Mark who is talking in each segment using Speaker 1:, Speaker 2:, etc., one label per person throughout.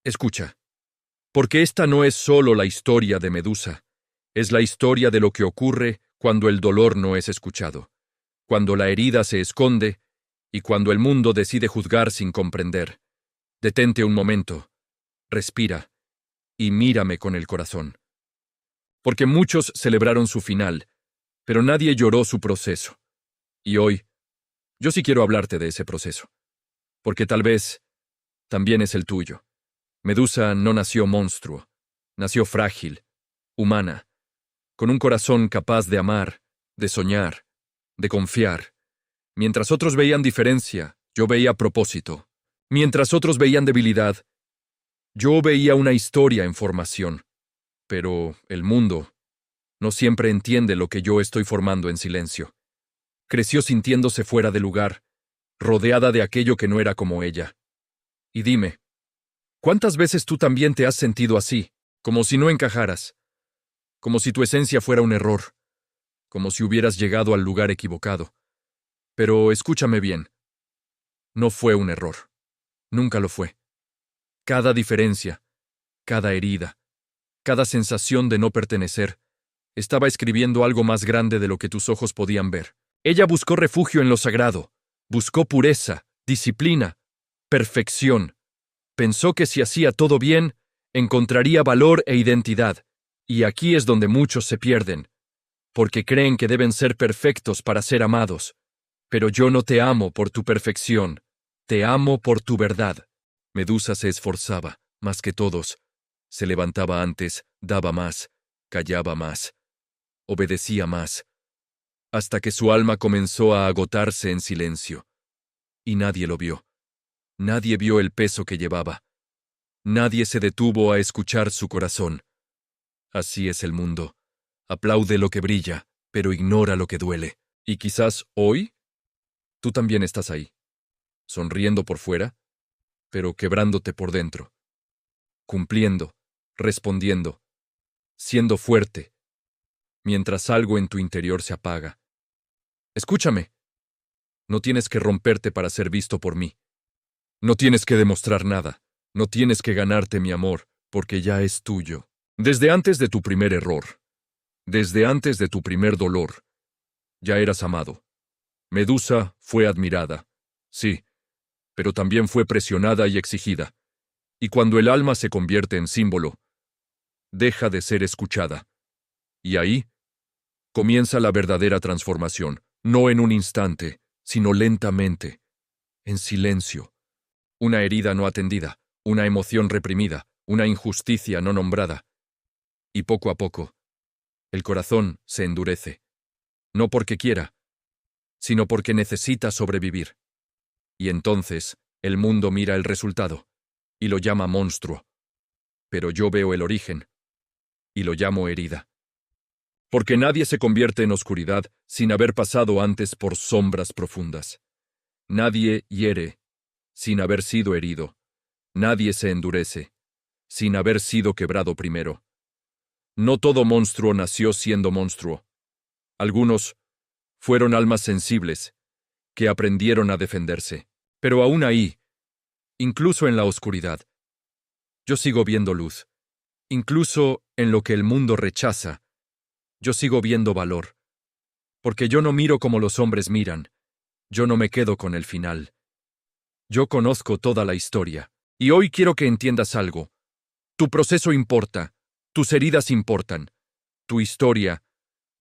Speaker 1: Escucha, porque esta no es solo la historia de Medusa, es la historia de lo que ocurre cuando el dolor no es escuchado, cuando la herida se esconde y cuando el mundo decide juzgar sin comprender. Detente un momento, respira y mírame con el corazón. Porque muchos celebraron su final, pero nadie lloró su proceso. Y hoy, yo sí quiero hablarte de ese proceso, porque tal vez también es el tuyo. Medusa no nació monstruo, nació frágil, humana, con un corazón capaz de amar, de soñar, de confiar. Mientras otros veían diferencia, yo veía propósito. Mientras otros veían debilidad, yo veía una historia en formación. Pero el mundo no siempre entiende lo que yo estoy formando en silencio. Creció sintiéndose fuera de lugar, rodeada de aquello que no era como ella. Y dime, ¿cuántas veces tú también te has sentido así, como si no encajaras, como si tu esencia fuera un error, como si hubieras llegado al lugar equivocado? Pero escúchame bien, no fue un error, nunca lo fue. Cada diferencia, cada herida, cada sensación de no pertenecer, estaba escribiendo algo más grande de lo que tus ojos podían ver. Ella buscó refugio en lo sagrado, buscó pureza, disciplina, perfección. Pensó que si hacía todo bien, encontraría valor e identidad. Y aquí es donde muchos se pierden, porque creen que deben ser perfectos para ser amados. Pero yo no te amo por tu perfección, te amo por tu verdad. Medusa se esforzaba, más que todos. Se levantaba antes, daba más, callaba más, obedecía más, hasta que su alma comenzó a agotarse en silencio. Y nadie lo vio. Nadie vio el peso que llevaba. Nadie se detuvo a escuchar su corazón. Así es el mundo. Aplaude lo que brilla, pero ignora lo que duele. Y quizás hoy, tú también estás ahí, sonriendo por fuera, pero quebrándote por dentro. Cumpliendo, respondiendo, siendo fuerte, mientras algo en tu interior se apaga. Escúchame. No tienes que romperte para ser visto por mí. No tienes que demostrar nada. No tienes que ganarte mi amor, porque ya es tuyo. Desde antes de tu primer error, desde antes de tu primer dolor, ya eras amado. Medusa fue admirada, sí, pero también fue presionada y exigida. Y cuando el alma se convierte en símbolo, deja de ser escuchada. Y ahí comienza la verdadera transformación, no en un instante, sino lentamente, en silencio. Una herida no atendida, una emoción reprimida, una injusticia no nombrada. Y poco a poco, el corazón se endurece. No porque quiera, sino porque necesita sobrevivir. Y entonces, el mundo mira el resultado, y lo llama monstruo. Pero yo veo el origen, y lo llamo herida. Porque nadie se convierte en oscuridad sin haber pasado antes por sombras profundas. Nadie hiere sin haber sido herido. Nadie se endurece sin haber sido quebrado primero. No todo monstruo nació siendo monstruo. Algunos fueron almas sensibles que aprendieron a defenderse. Pero aún ahí, incluso en la oscuridad, yo sigo viendo luz. Incluso en lo que el mundo rechaza, yo sigo viendo valor. Porque yo no miro como los hombres miran. Yo no me quedo con el final. Yo conozco toda la historia. Y hoy quiero que entiendas algo. Tu proceso importa. Tus heridas importan. Tu historia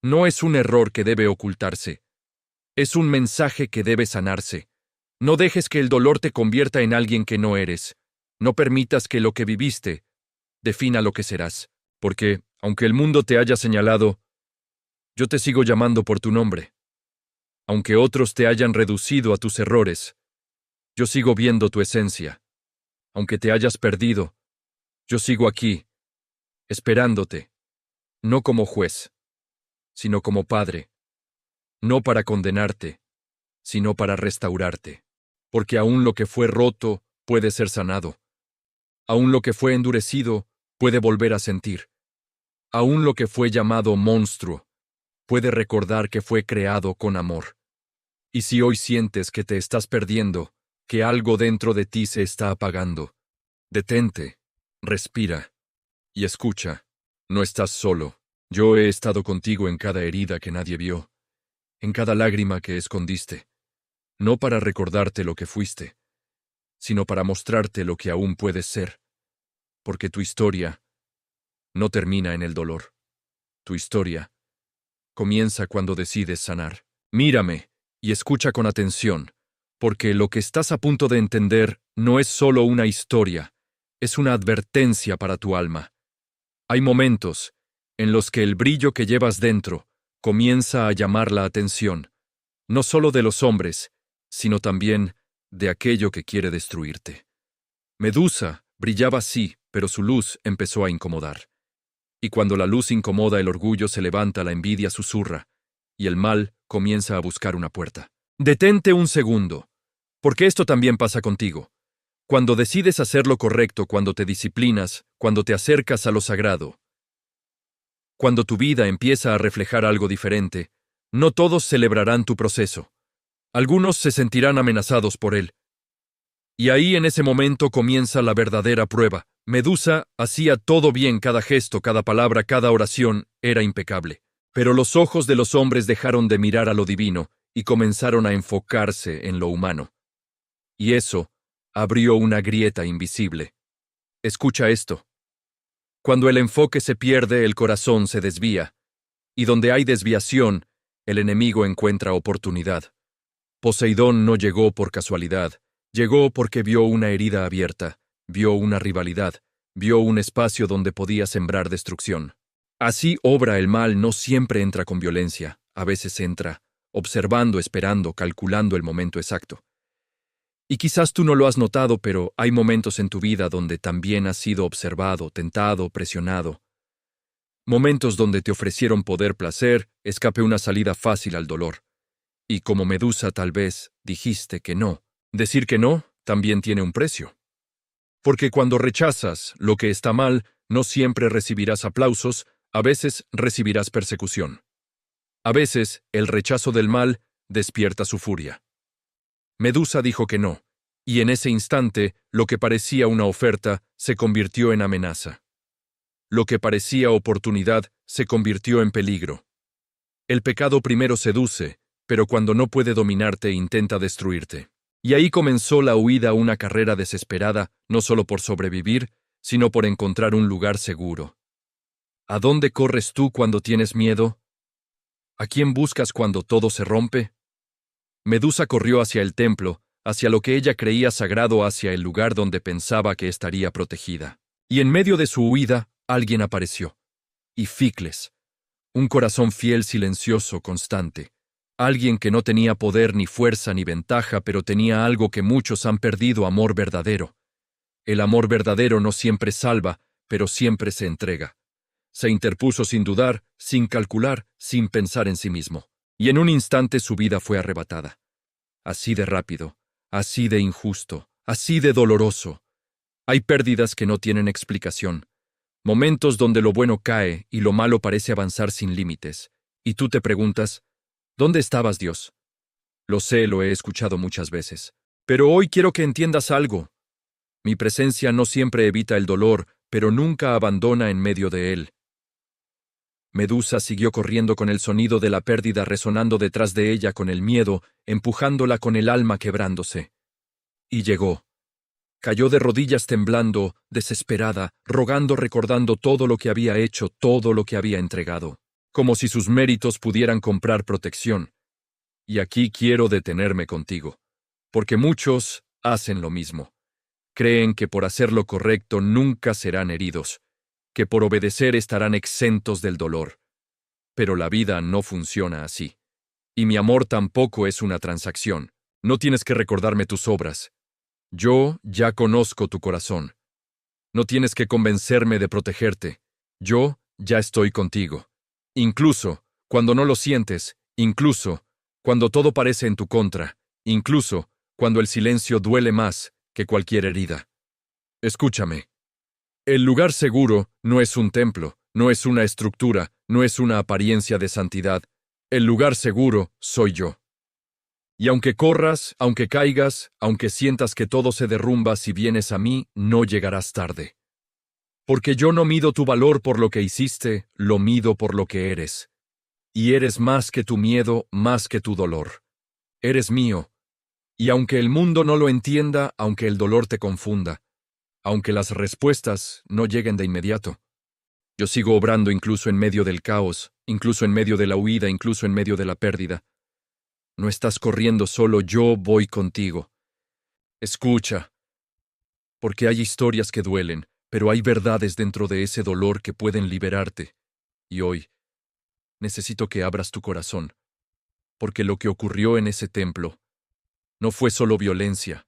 Speaker 1: no es un error que debe ocultarse. Es un mensaje que debe sanarse. No dejes que el dolor te convierta en alguien que no eres. No permitas que lo que viviste defina lo que serás. Porque, aunque el mundo te haya señalado, yo te sigo llamando por tu nombre. Aunque otros te hayan reducido a tus errores, yo sigo viendo tu esencia. Aunque te hayas perdido, yo sigo aquí, esperándote, no como juez, sino como padre, no para condenarte, sino para restaurarte. Porque aún lo que fue roto puede ser sanado. Aún lo que fue endurecido puede volver a sentir. Aún lo que fue llamado monstruo puede recordar que fue creado con amor. Y si hoy sientes que te estás perdiendo, que algo dentro de ti se está apagando, detente. Respira y escucha. No estás solo. Yo he estado contigo en cada herida que nadie vio, en cada lágrima que escondiste, no para recordarte lo que fuiste, sino para mostrarte lo que aún puedes ser, porque tu historia no termina en el dolor. Tu historia comienza cuando decides sanar. Mírame y escucha con atención, porque lo que estás a punto de entender no es solo una historia, es una advertencia para tu alma. Hay momentos en los que el brillo que llevas dentro comienza a llamar la atención, no solo de los hombres, sino también de aquello que quiere destruirte. Medusa brillaba sí, pero su luz empezó a incomodar. Y cuando la luz incomoda, el orgullo se levanta, la envidia susurra, y el mal comienza a buscar una puerta. Detente un segundo, porque esto también pasa contigo. Cuando decides hacer lo correcto, cuando te disciplinas, cuando te acercas a lo sagrado, cuando tu vida empieza a reflejar algo diferente, no todos celebrarán tu proceso. Algunos se sentirán amenazados por él. Y ahí en ese momento comienza la verdadera prueba. Medusa hacía todo bien, cada gesto, cada palabra, cada oración era impecable. Pero los ojos de los hombres dejaron de mirar a lo divino y comenzaron a enfocarse en lo humano. Y eso abrió una grieta invisible. Escucha esto. Cuando el enfoque se pierde, el corazón se desvía. Y donde hay desviación, el enemigo encuentra oportunidad. Poseidón no llegó por casualidad. Llegó porque vio una herida abierta, vio una rivalidad, vio un espacio donde podía sembrar destrucción. Así obra el mal, no siempre entra con violencia, a veces entra, observando, esperando, calculando el momento exacto. Y quizás tú no lo has notado, pero hay momentos en tu vida donde también has sido observado, tentado, presionado. Momentos donde te ofrecieron poder, placer, escape, una salida fácil al dolor. Y como Medusa tal vez dijiste que no. Decir que no también tiene un precio. Porque cuando rechazas lo que está mal, no siempre recibirás aplausos, a veces recibirás persecución. A veces, el rechazo del mal despierta su furia. Medusa dijo que no, y en ese instante, lo que parecía una oferta se convirtió en amenaza. Lo que parecía oportunidad se convirtió en peligro. El pecado primero seduce, pero cuando no puede dominarte, intenta destruirte. Y ahí comenzó la huida, una carrera desesperada, no solo por sobrevivir, sino por encontrar un lugar seguro. ¿A dónde corres tú cuando tienes miedo? ¿A quién buscas cuando todo se rompe? Medusa corrió hacia el templo, hacia lo que ella creía sagrado, hacia el lugar donde pensaba que estaría protegida. Y en medio de su huida, alguien apareció. Ificles, un corazón fiel, silencioso, constante. Alguien que no tenía poder, ni fuerza, ni ventaja, pero tenía algo que muchos han perdido: amor verdadero. El amor verdadero no siempre salva, pero siempre se entrega. Se interpuso sin dudar, sin calcular, sin pensar en sí mismo. Y en un instante su vida fue arrebatada. Así de rápido, así de injusto, así de doloroso. Hay pérdidas que no tienen explicación. Momentos donde lo bueno cae y lo malo parece avanzar sin límites. Y tú te preguntas, ¿dónde estabas, Dios? Lo sé, lo he escuchado muchas veces. Pero hoy quiero que entiendas algo. Mi presencia no siempre evita el dolor, pero nunca abandona en medio de él. Medusa siguió corriendo con el sonido de la pérdida resonando detrás de ella, con el miedo, empujándola, con el alma quebrándose. Y llegó. Cayó de rodillas temblando, desesperada, rogando, recordando todo lo que había hecho, todo lo que había entregado, como si sus méritos pudieran comprar protección. Y aquí quiero detenerme contigo, porque muchos hacen lo mismo. Creen que por hacer lo correcto nunca serán heridos, que por obedecer estarán exentos del dolor. Pero la vida no funciona así. Y mi amor tampoco es una transacción. No tienes que recordarme tus obras. Yo ya conozco tu corazón. No tienes que convencerme de protegerte. Yo ya estoy contigo. Incluso cuando no lo sientes, incluso cuando todo parece en tu contra, incluso cuando el silencio duele más que cualquier herida. Escúchame. El lugar seguro no es un templo, no es una estructura, no es una apariencia de santidad. El lugar seguro soy yo. Y aunque corras, aunque caigas, aunque sientas que todo se derrumba, si vienes a mí, no llegarás tarde. Porque yo no mido tu valor por lo que hiciste, lo mido por lo que eres. Y eres más que tu miedo, más que tu dolor. Eres mío. Y aunque el mundo no lo entienda, aunque el dolor te confunda, aunque las respuestas no lleguen de inmediato, yo sigo obrando incluso en medio del caos, incluso en medio de la huida, incluso en medio de la pérdida. No estás corriendo solo, yo voy contigo. Escucha, porque hay historias que duelen, pero hay verdades dentro de ese dolor que pueden liberarte. Y hoy, necesito que abras tu corazón, porque lo que ocurrió en ese templo no fue solo violencia,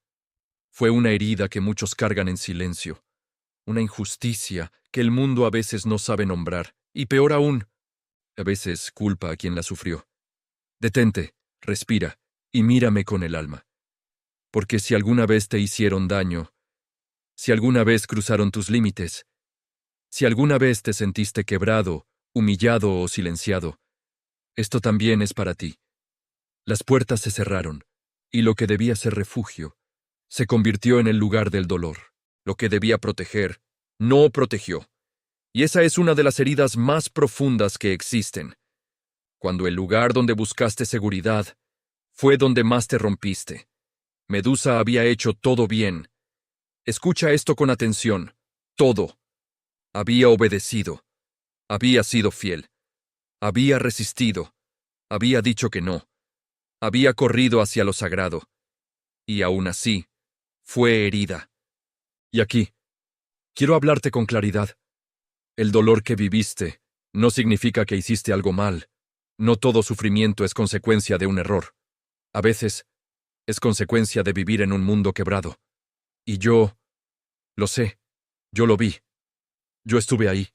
Speaker 1: fue una herida que muchos cargan en silencio, una injusticia que el mundo a veces no sabe nombrar, y peor aún, a veces culpa a quien la sufrió. Detente, respira, y mírame con el alma. Porque si alguna vez te hicieron daño, si alguna vez cruzaron tus límites, si alguna vez te sentiste quebrado, humillado o silenciado, esto también es para ti. Las puertas se cerraron, y lo que debía ser refugio, se convirtió en el lugar del dolor. Lo que debía proteger, no protegió. Y esa es una de las heridas más profundas que existen. Cuando el lugar donde buscaste seguridad fue donde más te rompiste. Medusa había hecho todo bien. Escucha esto con atención. Todo. Había obedecido. Había sido fiel. Había resistido. Había dicho que no. Había corrido hacia lo sagrado. Y aún así, fue herida. Y aquí, quiero hablarte con claridad. El dolor que viviste no significa que hiciste algo mal. No todo sufrimiento es consecuencia de un error. A veces, es consecuencia de vivir en un mundo quebrado. Y yo, lo sé, yo lo vi. Yo estuve ahí.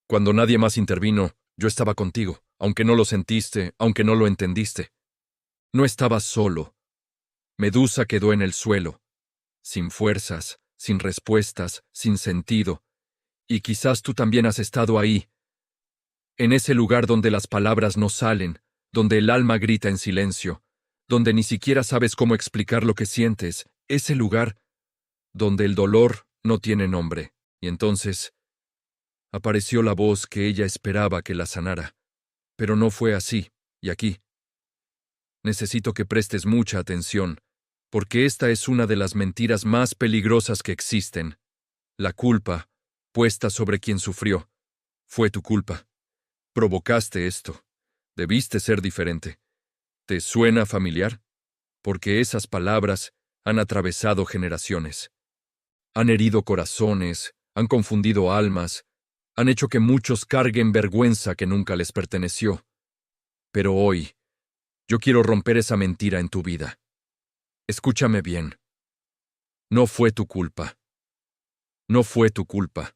Speaker 1: Cuando nadie más intervino, yo estaba contigo, aunque no lo sentiste, aunque no lo entendiste. No estabas solo. Medusa quedó en el suelo, sin fuerzas, sin respuestas, sin sentido. Y quizás tú también has estado ahí, en ese lugar donde las palabras no salen, donde el alma grita en silencio, donde ni siquiera sabes cómo explicar lo que sientes, ese lugar donde el dolor no tiene nombre. Y entonces apareció la voz que ella esperaba que la sanara. Pero no fue así, y aquí necesito que prestes mucha atención, porque esta es una de las mentiras más peligrosas que existen. La culpa, puesta sobre quien sufrió, fue tu culpa. Provocaste esto. Debiste ser diferente. ¿Te suena familiar? Porque esas palabras han atravesado generaciones. Han herido corazones, han confundido almas, han hecho que muchos carguen vergüenza que nunca les perteneció. Pero hoy, yo quiero romper esa mentira en tu vida. Escúchame bien. No fue tu culpa. No fue tu culpa.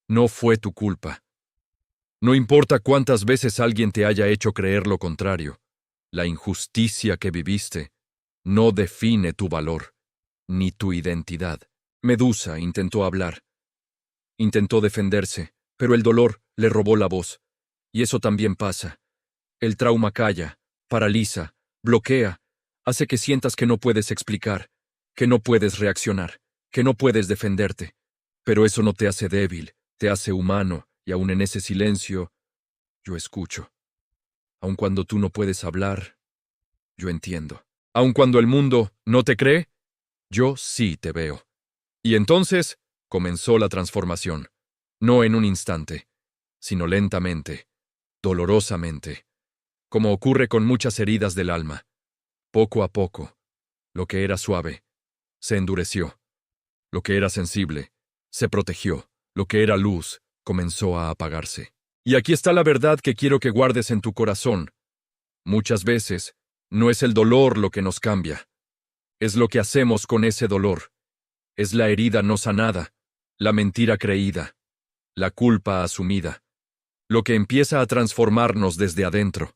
Speaker 1: No fue tu culpa. No importa cuántas veces alguien te haya hecho creer lo contrario, la injusticia que viviste no define tu valor, ni tu identidad. Medusa intentó hablar, intentó defenderse, pero el dolor le robó la voz. Y eso también pasa. El trauma calla, paraliza, bloquea, hace que sientas que no puedes explicar, que no puedes reaccionar, que no puedes defenderte. Pero eso no te hace débil, te hace humano, y aun en ese silencio, yo escucho. Aun cuando tú no puedes hablar, yo entiendo. Aun cuando el mundo no te cree, yo sí te veo. Y entonces comenzó la transformación, no en un instante, sino lentamente, dolorosamente, como ocurre con muchas heridas del alma. Poco a poco, lo que era suave, se endureció. Lo que era sensible, se protegió. Lo que era luz, comenzó a apagarse. Y aquí está la verdad que quiero que guardes en tu corazón. Muchas veces, no es el dolor lo que nos cambia. Es lo que hacemos con ese dolor. Es la herida no sanada, la mentira creída, la culpa asumida, lo que empieza a transformarnos desde adentro.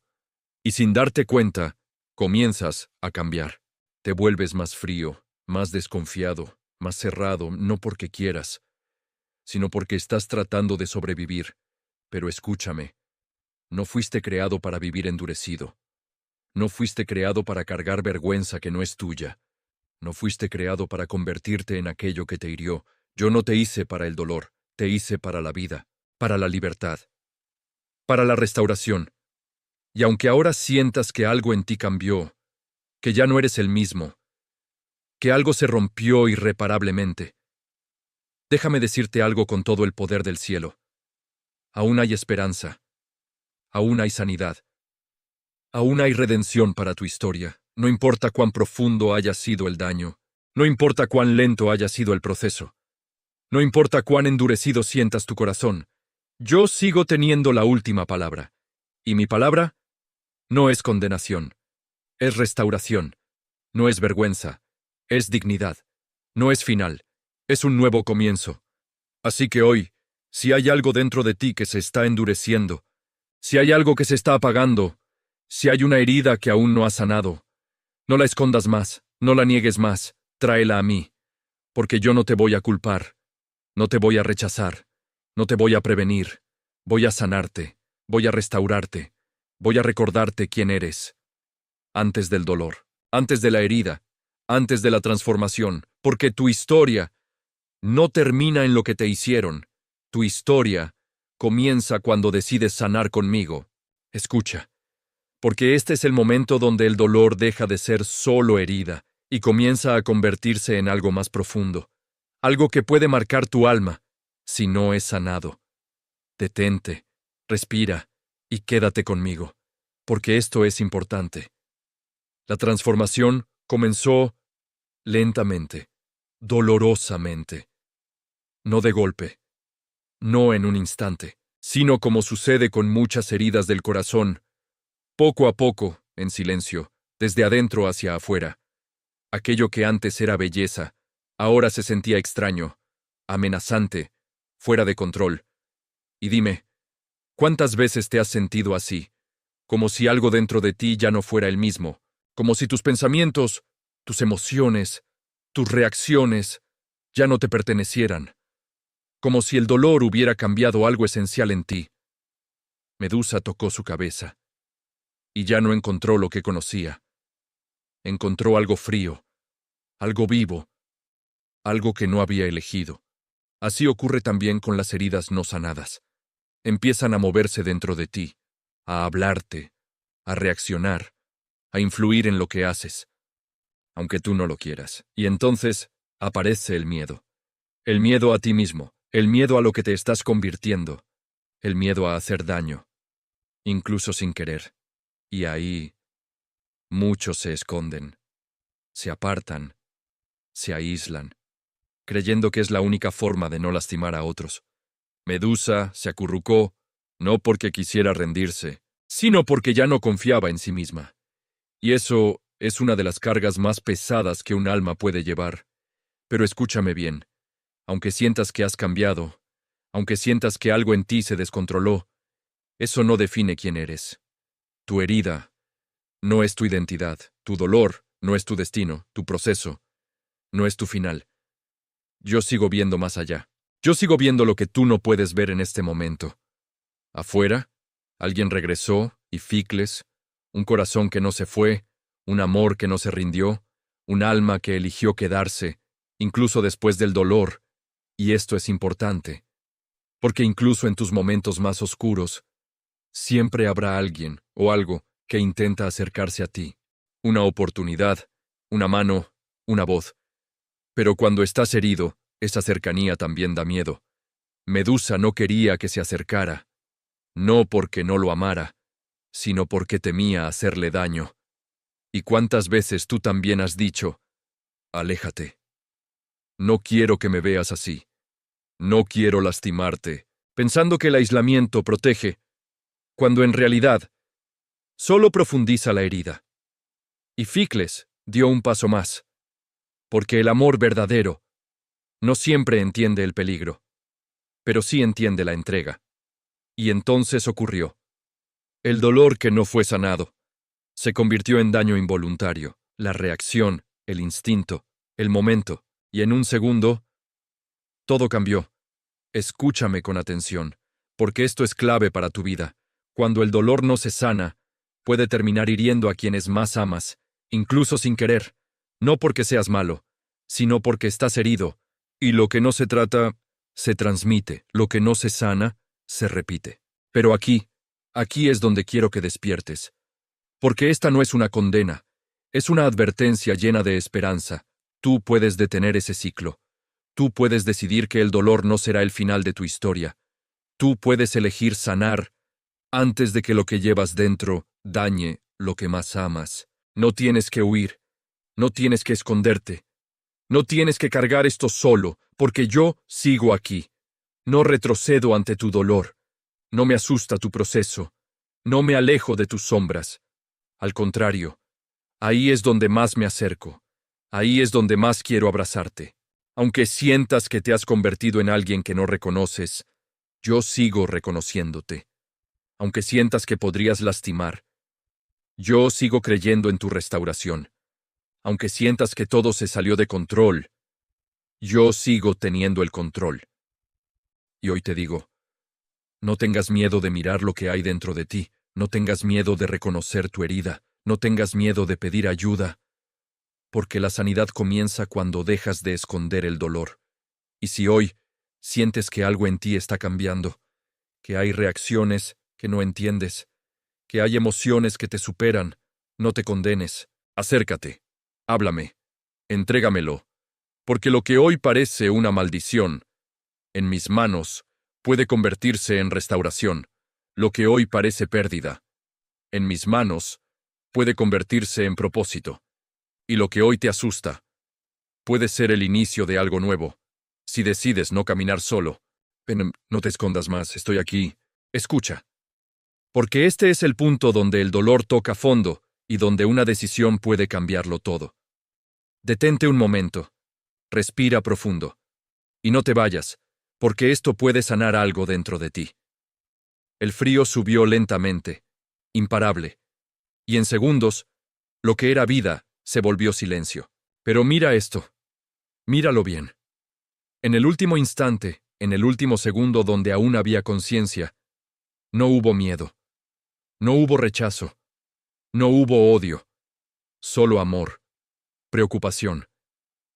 Speaker 1: Y sin darte cuenta, comienzas a cambiar. Te vuelves más frío, más desconfiado, más cerrado, no porque quieras, sino porque estás tratando de sobrevivir. Pero escúchame, no fuiste creado para vivir endurecido. No fuiste creado para cargar vergüenza que no es tuya. No fuiste creado para convertirte en aquello que te hirió. Yo no te hice para el dolor, te hice para la vida, para la libertad, para la restauración. Y aunque ahora sientas que algo en ti cambió, que ya no eres el mismo, que algo se rompió irreparablemente, déjame decirte algo con todo el poder del cielo. Aún hay esperanza, aún hay sanidad, aún hay redención para tu historia. No importa cuán profundo haya sido el daño, no importa cuán lento haya sido el proceso, no importa cuán endurecido sientas tu corazón, yo sigo teniendo la última palabra. Y mi palabra no es condenación, es restauración, no es vergüenza, es dignidad, no es final, es un nuevo comienzo. Así que hoy, si hay algo dentro de ti que se está endureciendo, si hay algo que se está apagando, si hay una herida que aún no ha sanado, no la escondas más, no la niegues más, tráela a mí, porque yo no te voy a culpar, no te voy a rechazar, no te voy a prevenir, voy a sanarte, voy a restaurarte, voy a recordarte quién eres, antes del dolor, antes de la herida, antes de la transformación, porque tu historia no termina en lo que te hicieron, tu historia comienza cuando decides sanar conmigo. Escucha, porque este es el momento donde el dolor deja de ser solo herida y comienza a convertirse en algo más profundo, algo que puede marcar tu alma si no es sanado. Detente, respira y quédate conmigo, porque esto es importante. La transformación comenzó lentamente, dolorosamente, no de golpe, no en un instante, sino como sucede con muchas heridas del corazón, poco a poco, en silencio, desde adentro hacia afuera. Aquello que antes era belleza, ahora se sentía extraño, amenazante, fuera de control. Y dime, ¿cuántas veces te has sentido así? Como si algo dentro de ti ya no fuera el mismo, como si tus pensamientos, tus emociones, tus reacciones ya no te pertenecieran, como si el dolor hubiera cambiado algo esencial en ti. Medusa tocó su cabeza, y ya no encontró lo que conocía. Encontró algo frío, algo vivo, algo que no había elegido. Así ocurre también con las heridas no sanadas. Empiezan a moverse dentro de ti, a hablarte, a reaccionar, a influir en lo que haces, aunque tú no lo quieras. Y entonces aparece el miedo a ti mismo, el miedo a lo que te estás convirtiendo, el miedo a hacer daño, incluso sin querer. Y ahí muchos se esconden, se apartan, se aíslan, creyendo que es la única forma de no lastimar a otros. Medusa se acurrucó, no porque quisiera rendirse, sino porque ya no confiaba en sí misma. Y eso es una de las cargas más pesadas que un alma puede llevar. Pero escúchame bien, aunque sientas que has cambiado, aunque sientas que algo en ti se descontroló, eso no define quién eres. Tu herida no es tu identidad, tu dolor no es tu destino, tu proceso no es tu final. Yo sigo viendo más allá. Yo sigo viendo lo que tú no puedes ver en este momento. Afuera, alguien regresó, y Ficles, un corazón que no se fue, un amor que no se rindió, un alma que eligió quedarse, incluso después del dolor. Y esto es importante, porque incluso en tus momentos más oscuros, siempre habrá alguien o algo que intenta acercarse a ti. Una oportunidad, una mano, una voz. Pero cuando estás herido, esa cercanía también da miedo. Medusa no quería que se acercara, no porque no lo amara, sino porque temía hacerle daño. ¿Y cuántas veces tú también has dicho, aléjate? No quiero que me veas así. No quiero lastimarte, pensando que el aislamiento protege, cuando en realidad solo profundiza la herida. Y Ficles dio un paso más, porque el amor verdadero no siempre entiende el peligro, pero sí entiende la entrega. Y entonces ocurrió. El dolor que no fue sanado se convirtió en daño involuntario, la reacción, el instinto, el momento, y en un segundo, todo cambió. Escúchame con atención, porque esto es clave para tu vida. Cuando el dolor no se sana, puede terminar hiriendo a quienes más amas, incluso sin querer, no porque seas malo, sino porque estás herido, y lo que no se trata se transmite, lo que no se sana, se repite. Pero aquí es donde quiero que despiertes. Porque esta no es una condena, es una advertencia llena de esperanza. Tú puedes detener ese ciclo. Tú puedes decidir que el dolor no será el final de tu historia. Tú puedes elegir sanar antes de que lo que llevas dentro dañe lo que más amas. No tienes que huir, no tienes que esconderte, no tienes que cargar esto solo, porque yo sigo aquí. No retrocedo ante tu dolor, no me asusta tu proceso, no me alejo de tus sombras. Al contrario, ahí es donde más me acerco, ahí es donde más quiero abrazarte. Aunque sientas que te has convertido en alguien que no reconoces, yo sigo reconociéndote. Aunque sientas que podrías lastimar, yo sigo creyendo en tu restauración. Aunque sientas que todo se salió de control, yo sigo teniendo el control. Y hoy te digo, no tengas miedo de mirar lo que hay dentro de ti, no tengas miedo de reconocer tu herida, no tengas miedo de pedir ayuda, porque la sanidad comienza cuando dejas de esconder el dolor. Y si hoy sientes que algo en ti está cambiando, que hay reacciones que no entiendes, que hay emociones que te superan, no te condenes, acércate, háblame, entrégamelo, porque lo que hoy parece una maldición, en mis manos, puede convertirse en restauración. Lo que hoy parece pérdida, en mis manos, puede convertirse en propósito. Y lo que hoy te asusta, puede ser el inicio de algo nuevo. Si decides no caminar solo, ven, no te escondas más, estoy aquí. Escucha. Porque este es el punto donde el dolor toca fondo y donde una decisión puede cambiarlo todo. Detente un momento. Respira profundo. Y no te vayas, porque esto puede sanar algo dentro de ti. El frío subió lentamente, imparable, y en segundos, lo que era vida se volvió silencio. Pero mira esto. Míralo bien. En el último instante, en el último segundo donde aún había conciencia, no hubo miedo. No hubo rechazo. No hubo odio. Solo amor. Preocupación.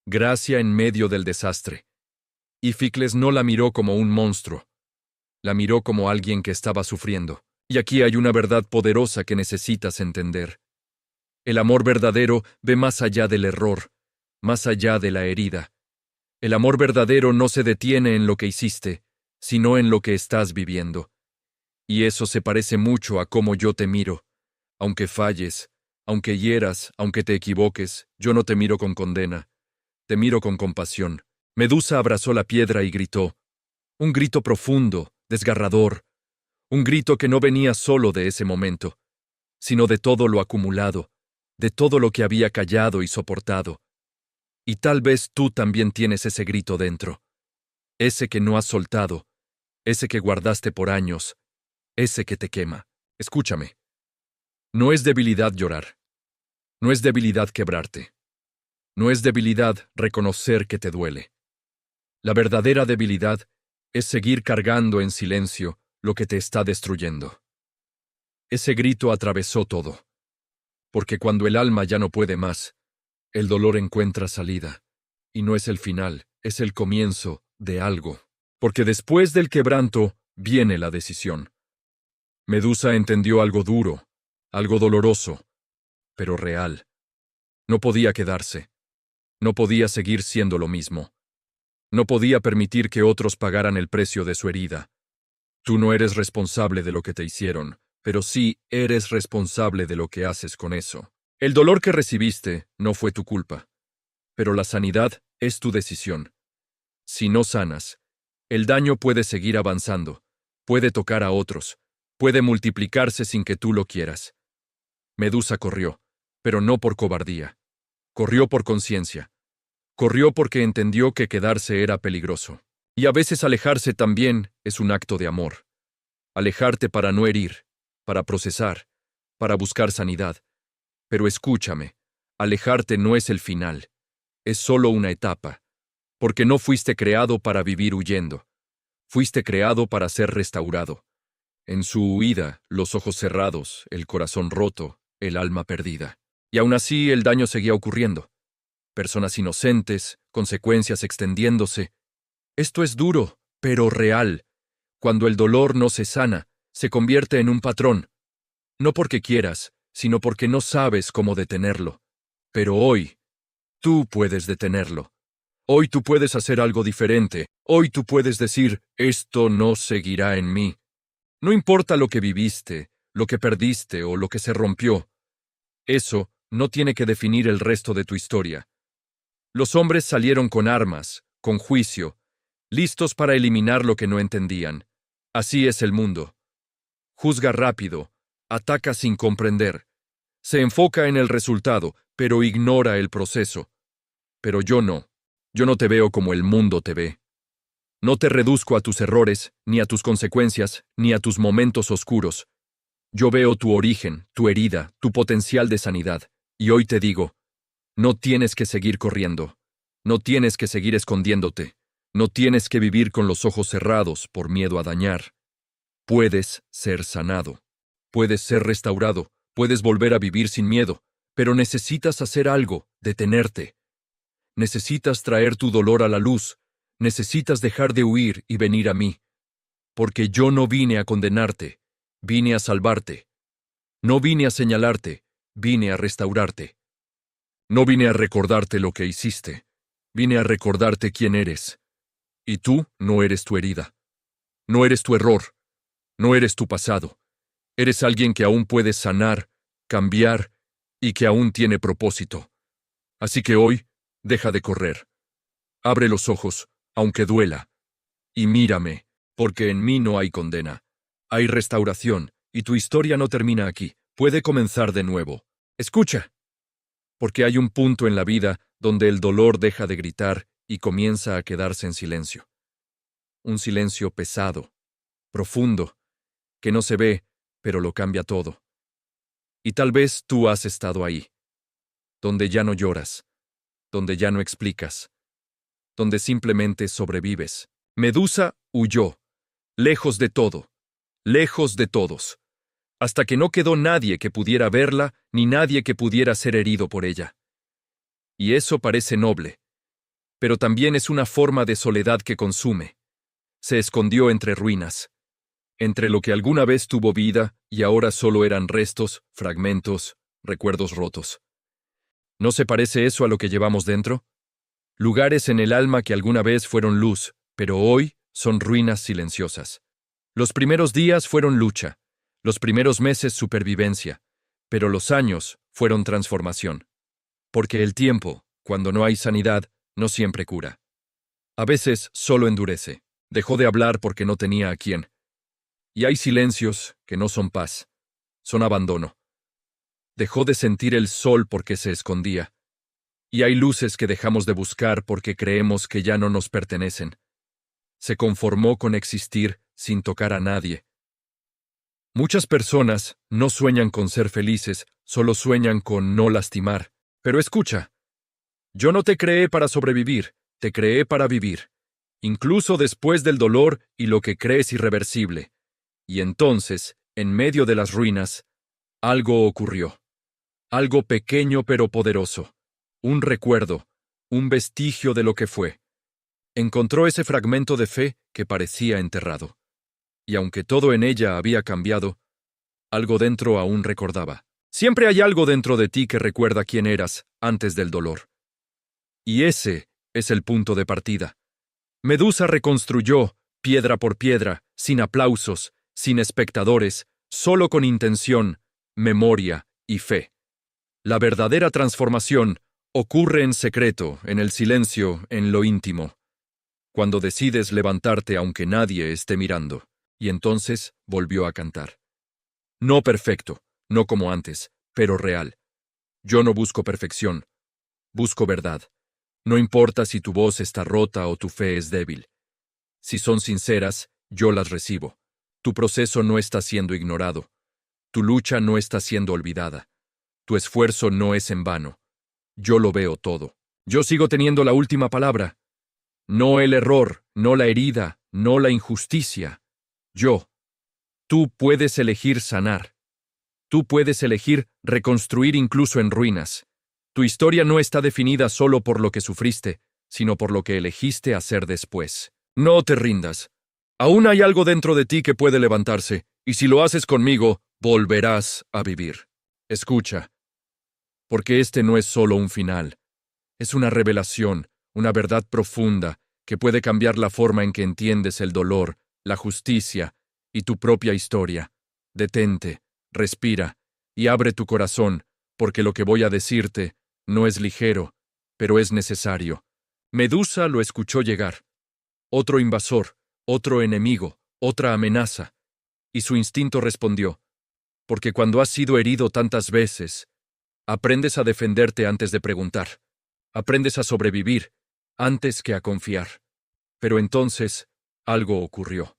Speaker 1: Gracia en medio del desastre. Y Ficles no la miró como un monstruo. La miró como alguien que estaba sufriendo. Y aquí hay una verdad poderosa que necesitas entender. El amor verdadero ve más allá del error, más allá de la herida. El amor verdadero no se detiene en lo que hiciste, sino en lo que estás viviendo. Y eso se parece mucho a cómo yo te miro. Aunque falles, aunque hieras, aunque te equivoques, yo no te miro con condena. Te miro con compasión. Medusa abrazó la piedra y gritó. Un grito profundo, desgarrador. Un grito que no venía solo de ese momento, sino de todo lo acumulado, de todo lo que había callado y soportado. Y tal vez tú también tienes ese grito dentro. Ese que no has soltado, ese que guardaste por años, ese que te quema. Escúchame. No es debilidad llorar. No es debilidad quebrarte. No es debilidad reconocer que te duele. La verdadera debilidad es seguir cargando en silencio lo que te está destruyendo. Ese grito atravesó todo. Porque cuando el alma ya no puede más, el dolor encuentra salida. Y no es el final, es el comienzo de algo. Porque después del quebranto viene la decisión. Medusa entendió algo duro, algo doloroso, pero real. No podía quedarse. No podía seguir siendo lo mismo. No podía permitir que otros pagaran el precio de su herida. Tú no eres responsable de lo que te hicieron, pero sí eres responsable de lo que haces con eso. El dolor que recibiste no fue tu culpa, pero la sanidad es tu decisión. Si no sanas, el daño puede seguir avanzando, puede tocar a otros, puede multiplicarse sin que tú lo quieras. Medusa corrió, pero no por cobardía. Corrió por conciencia. Corrió porque entendió que quedarse era peligroso. Y a veces alejarse también es un acto de amor. Alejarte para no herir, para procesar, para buscar sanidad. Pero escúchame, alejarte no es el final, es solo una etapa, porque no fuiste creado para vivir huyendo. Fuiste creado para ser restaurado. En su huida, los ojos cerrados, el corazón roto, el alma perdida. Y aún así el daño seguía ocurriendo. Personas inocentes, consecuencias extendiéndose. Esto es duro, pero real. Cuando el dolor no se sana, se convierte en un patrón. No porque quieras, sino porque no sabes cómo detenerlo. Pero hoy, tú puedes detenerlo. Hoy tú puedes hacer algo diferente. Hoy tú puedes decir, esto no seguirá en mí. No importa lo que viviste, lo que perdiste o lo que se rompió. Eso no tiene que definir el resto de tu historia. Los hombres salieron con armas, con juicio, listos para eliminar lo que no entendían. Así es el mundo. Juzga rápido, ataca sin comprender. Se enfoca en el resultado, pero ignora el proceso. Pero yo no. Yo no te veo como el mundo te ve. No te reduzco a tus errores, ni a tus consecuencias, ni a tus momentos oscuros. Yo veo tu origen, tu herida, tu potencial de sanidad. Y hoy te digo, no tienes que seguir corriendo. No tienes que seguir escondiéndote. No tienes que vivir con los ojos cerrados por miedo a dañar. Puedes ser sanado. Puedes ser restaurado. Puedes volver a vivir sin miedo. Pero necesitas hacer algo, detenerte. Necesitas traer tu dolor a la luz. Necesitas dejar de huir y venir a mí. Porque yo no vine a condenarte, vine a salvarte. No vine a señalarte, vine a restaurarte. No vine a recordarte lo que hiciste, vine a recordarte quién eres. Y tú no eres tu herida. No eres tu error. No eres tu pasado. Eres alguien que aún puedes sanar, cambiar y que aún tiene propósito. Así que hoy, deja de correr. Abre los ojos, aunque duela. Y mírame, porque en mí no hay condena. Hay restauración, y tu historia no termina aquí. Puede comenzar de nuevo. Escucha. Porque hay un punto en la vida donde el dolor deja de gritar y comienza a quedarse en silencio. Un silencio pesado, profundo, que no se ve, pero lo cambia todo. Y tal vez tú has estado ahí, donde ya no lloras, donde ya no explicas, donde simplemente sobrevives. Medusa huyó, lejos de todo, lejos de todos, hasta que no quedó nadie que pudiera verla ni nadie que pudiera ser herido por ella. Y eso parece noble, pero también es una forma de soledad que consume. Se escondió entre ruinas, entre lo que alguna vez tuvo vida y ahora solo eran restos, fragmentos, recuerdos rotos. ¿No se parece eso a lo que llevamos dentro? Lugares en el alma que alguna vez fueron luz, pero hoy son ruinas silenciosas. Los primeros días fueron lucha, los primeros meses supervivencia, pero los años fueron transformación. Porque el tiempo, cuando no hay sanidad, no siempre cura. A veces solo endurece. Dejó de hablar porque no tenía a quién. Y hay silencios que no son paz, son abandono. Dejó de sentir el sol porque se escondía. Y hay luces que dejamos de buscar porque creemos que ya no nos pertenecen. Se conformó con existir sin tocar a nadie. Muchas personas no sueñan con ser felices, solo sueñan con no lastimar. Pero escucha, yo no te creé para sobrevivir, te creé para vivir, incluso después del dolor y lo que crees irreversible. Y entonces, en medio de las ruinas, algo ocurrió. Algo pequeño pero poderoso. Un recuerdo, un vestigio de lo que fue. Encontró ese fragmento de fe que parecía enterrado. Y aunque todo en ella había cambiado, algo dentro aún recordaba. Siempre hay algo dentro de ti que recuerda quién eras antes del dolor. Y ese es el punto de partida. Medusa reconstruyó, piedra por piedra, sin aplausos, sin espectadores, solo con intención, memoria y fe. La verdadera transformación ocurre en secreto, en el silencio, en lo íntimo. Cuando decides levantarte aunque nadie esté mirando. Y entonces volvió a cantar. No perfecto, no como antes, pero real. Yo no busco perfección, busco verdad. No importa si tu voz está rota o tu fe es débil. Si son sinceras, yo las recibo. Tu proceso no está siendo ignorado. Tu lucha no está siendo olvidada. Tu esfuerzo no es en vano. Yo lo veo todo. Yo sigo teniendo la última palabra. No el error, no la herida, no la injusticia. Yo. Tú puedes elegir sanar. Tú puedes elegir reconstruir incluso en ruinas. Tu historia no está definida solo por lo que sufriste, sino por lo que elegiste hacer después. No te rindas. Aún hay algo dentro de ti que puede levantarse, y si lo haces conmigo, volverás a vivir. Escucha, porque este no es solo un final, es una revelación, una verdad profunda que puede cambiar la forma en que entiendes el dolor, la justicia y tu propia historia. Detente, respira y abre tu corazón, porque lo que voy a decirte no es ligero, pero es necesario. Medusa lo escuchó llegar. Otro invasor, otro enemigo, otra amenaza. Y su instinto respondió, porque cuando has sido herido tantas veces, aprendes a defenderte antes de preguntar. Aprendes a sobrevivir antes que a confiar. Pero entonces, algo ocurrió.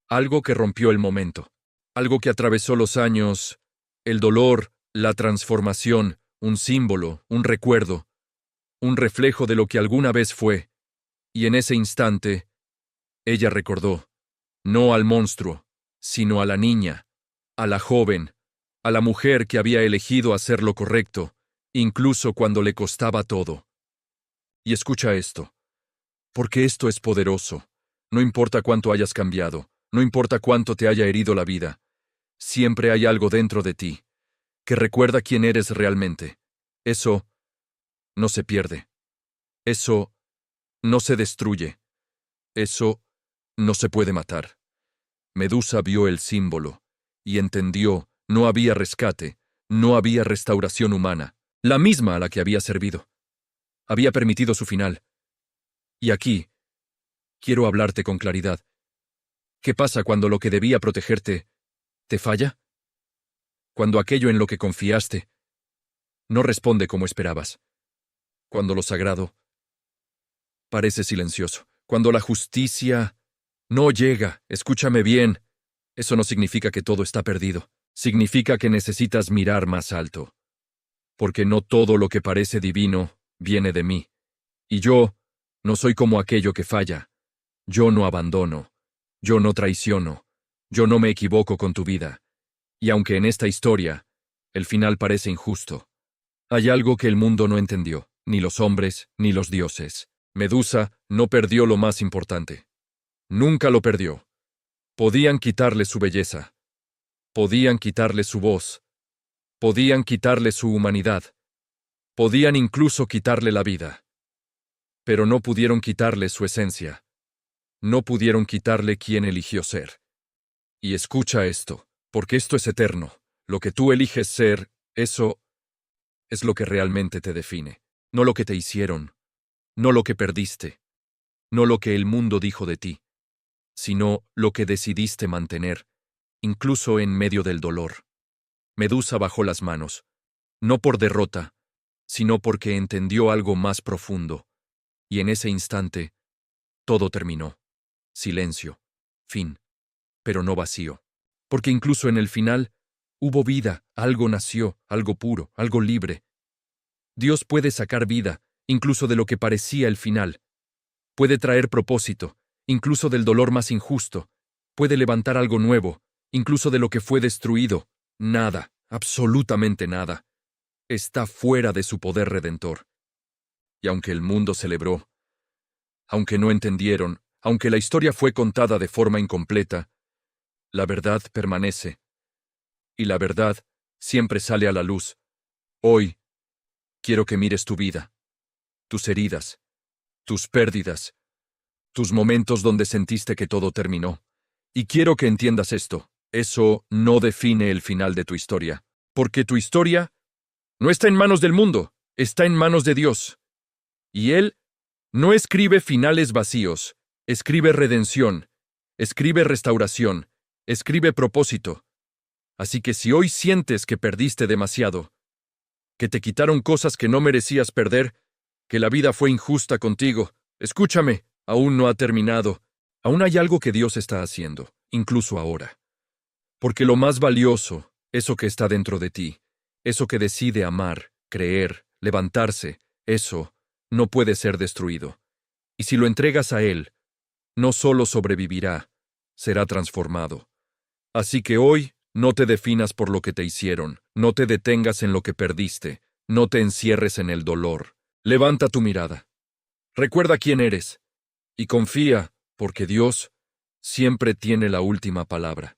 Speaker 1: Algo que rompió el momento. Algo que atravesó los años, el dolor, la transformación, un símbolo, un recuerdo, un reflejo de lo que alguna vez fue. Y en ese instante, ella recordó, no al monstruo, sino a la niña, a la joven, a la mujer que había elegido hacer lo correcto, incluso cuando le costaba todo. Y escucha esto, porque esto es poderoso. No importa cuánto hayas cambiado, no importa cuánto te haya herido la vida, siempre hay algo dentro de ti que recuerda quién eres realmente. Eso no se pierde. Eso no se destruye. Eso no se puede matar. Medusa vio el símbolo y entendió, no había rescate, no había restauración humana, la misma a la que había servido. Había permitido su final. Y aquí, quiero hablarte con claridad. ¿Qué pasa cuando lo que debía protegerte te falla? Cuando aquello en lo que confiaste no responde como esperabas. Cuando lo sagrado parece silencioso. Cuando la justicia no llega, escúchame bien, eso no significa que todo está perdido. Significa que necesitas mirar más alto. Porque no todo lo que parece divino viene de mí. Y yo no soy como aquello que falla. Yo no abandono. Yo no traiciono. Yo no me equivoco con tu vida. Y aunque en esta historia el final parece injusto, hay algo que el mundo no entendió, ni los hombres, ni los dioses. Medusa no perdió lo más importante. Nunca lo perdió. Podían quitarle su belleza. Podían quitarle su voz. Podían quitarle su humanidad. Podían incluso quitarle la vida. Pero no pudieron quitarle su esencia. No pudieron quitarle quien eligió ser. Y escucha esto, porque esto es eterno. Lo que tú eliges ser, eso es lo que realmente te define. No lo que te hicieron, no lo que perdiste, no lo que el mundo dijo de ti, sino lo que decidiste mantener, incluso en medio del dolor. Medusa bajó las manos, no por derrota, sino porque entendió algo más profundo, y en ese instante, todo terminó. Silencio, fin, pero no vacío. Porque incluso en el final, hubo vida, algo nació, algo puro, algo libre. Dios puede sacar vida, incluso de lo que parecía el final. Puede traer propósito, incluso del dolor más injusto. Puede levantar algo nuevo, incluso de lo que fue destruido. Nada, absolutamente nada, está fuera de su poder redentor. Y aunque el mundo celebró, aunque no entendieron, aunque la historia fue contada de forma incompleta, la verdad permanece. Y la verdad siempre sale a la luz. Hoy, quiero que mires tu vida, tus heridas, tus pérdidas, tus momentos donde sentiste que todo terminó. Y quiero que entiendas esto. Eso no define el final de tu historia. Porque tu historia no está en manos del mundo, está en manos de Dios. Y Él no escribe finales vacíos, escribe redención, escribe restauración, escribe propósito. Así que si hoy sientes que perdiste demasiado, que te quitaron cosas que no merecías perder, que la vida fue injusta contigo, escúchame, aún no ha terminado. Aún hay algo que Dios está haciendo, incluso ahora. Porque lo más valioso, eso que está dentro de ti, eso que decide amar, creer, levantarse, eso no puede ser destruido. Y si lo entregas a Él, no solo sobrevivirá, será transformado. Así que hoy, no te definas por lo que te hicieron, no te detengas en lo que perdiste, no te encierres en el dolor. Levanta tu mirada. Recuerda quién eres. Y confía, porque Dios siempre tiene la última palabra.